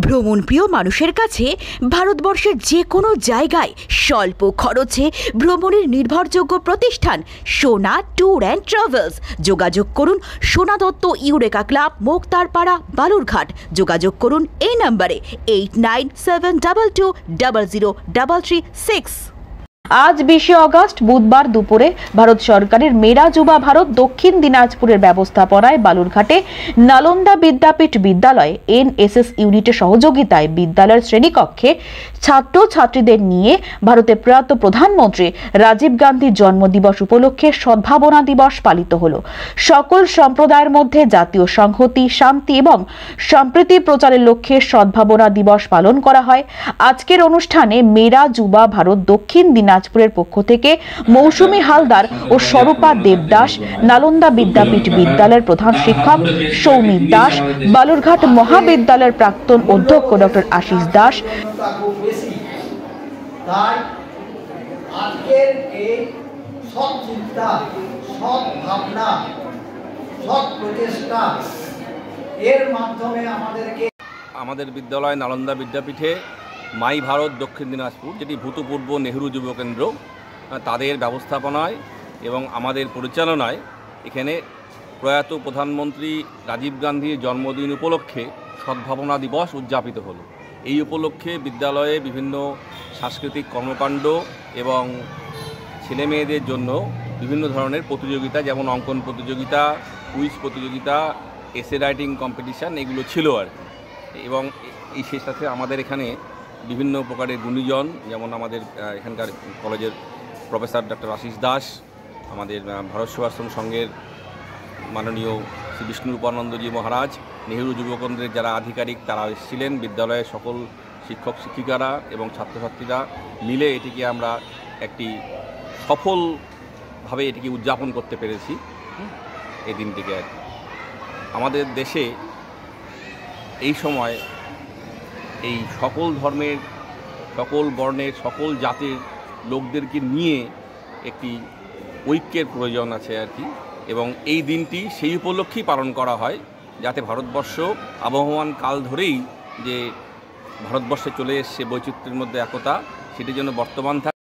ভ্রমণ প্রিয় মানুষের কাছে ভারতবর্ষের যে কোনো জায়গায় স্বল্প খরচে ভ্রমণের নির্ভরযোগ্য প্রতিষ্ঠান সোনা ট্যুর অ্যান্ড ট্রাভেলস। যোগাযোগ করুন সোনা দত্ত ইউরেকা ক্লাব, মোক্তারপাড়া, বালুরঘাট। যোগাযোগ করুন এই নম্বরে 8972200336। আজ 20 অগস্ট বুধবার দুপুরে ভারত সরকারের মেরা যুবা ভারত দক্ষিণ দিনাজপুরের ব্যবস্থাপনায় বালুরঘাটে নালন্দা বিদ্যাপীঠ বিদ্যালয়ে এনএসএস ইউনিটের সহযোগিতায় বিদ্যালয়ের শ্রেণীকক্ষে ছাত্রছাত্রীদের নিয়ে ভারতের প্রয়াত প্রধানমন্ত্রী রাজীব গান্ধীর জন্মদিবস উপলক্ষে সদ্ভাবনা দিবস পালিত হলো। সকল সম্প্রদায়ের মধ্যে জাতীয় সংহতি, শান্তি এবং সম্প্রীতি প্রচারের লক্ষ্যে সদ্ভাবনা দিবস পালন করা হয়। আজকের অনুষ্ঠানে মেরা যুবা ভারত দক্ষিণ দিনাজপুরের পক্ষ থেকে মৌসুমী হালদার ও স্বরূপা দেবদাস, নালন্দা বিদ্যাপীঠ বিদ্যালয়ের প্রধান শিক্ষক সৌমিক দাস, বালুরঘাট মহাবিদ্যালয়ের প্রাক্তন অধ্যক্ষ ডক্টর আশিস দাস। তাই আজকের এই সৎ চিন্তা, সৎ ভাবনা, সৎ প্রচেষ্টা এর মাধ্যমে আমাদের বিদ্যালয় নালন্দা বিদ্যাপীঠে মাই ভারত দক্ষিণ দিনাজপুর, যেটি ভূতপূর্ব নেহরু যুব কেন্দ্র, তাদের ব্যবস্থাপনায় এবং আমাদের পরিচালনায় এখানে প্রয়াত প্রধানমন্ত্রী রাজীব গান্ধীর জন্মদিন উপলক্ষে সদ্ভাবনা দিবস উদযাপিত হলো। এই উপলক্ষে বিদ্যালয়ে বিভিন্ন সাংস্কৃতিক কর্মকাণ্ড এবং ছেলে মেয়েদের জন্য বিভিন্ন ধরনের প্রতিযোগিতা, যেমন অঙ্কন প্রতিযোগিতা, কুইজ প্রতিযোগিতা, এসে রাইটিং কম্পিটিশান, এগুলো ছিল আর কি। এবং এই সেই সাথে আমাদের এখানে বিভিন্ন প্রকারের গুণীজন, যেমন আমাদের এখানকার কলেজের প্রফেসর ডক্টর আশিস দাস, আমাদের ভারত সেবাশ্রম সংঘের মাননীয় শ্রী বিষ্ণুরূপানন্দজি মহারাজ, নেহরু যুবকেন্দ্রের যারা আধিকারিক তারা এসেছিলেন, বিদ্যালয়ের সকল শিক্ষক শিক্ষিকারা এবং ছাত্রছাত্রীরা মিলে এটিকে আমরা একটি সফলভাবে এটিকে উদযাপন করতে পেরেছি এই দিনটিকে আর কি। আমাদের দেশে এই সময় এই সকল ধর্মের, সকল বর্ণের, সকল জাতির লোকদেরকে নিয়ে একটি ঐক্যের প্রয়োজন আছে আর কি। এবং এই দিনটি সেই উপলক্ষেই পালন করা হয় যাতে ভারতবর্ষ আবহমান কাল ধরেই যে ভারতবর্ষে চলে এসছে বৈচিত্র্যের মধ্যে একতা, সেটি যেন বর্তমান থাকে।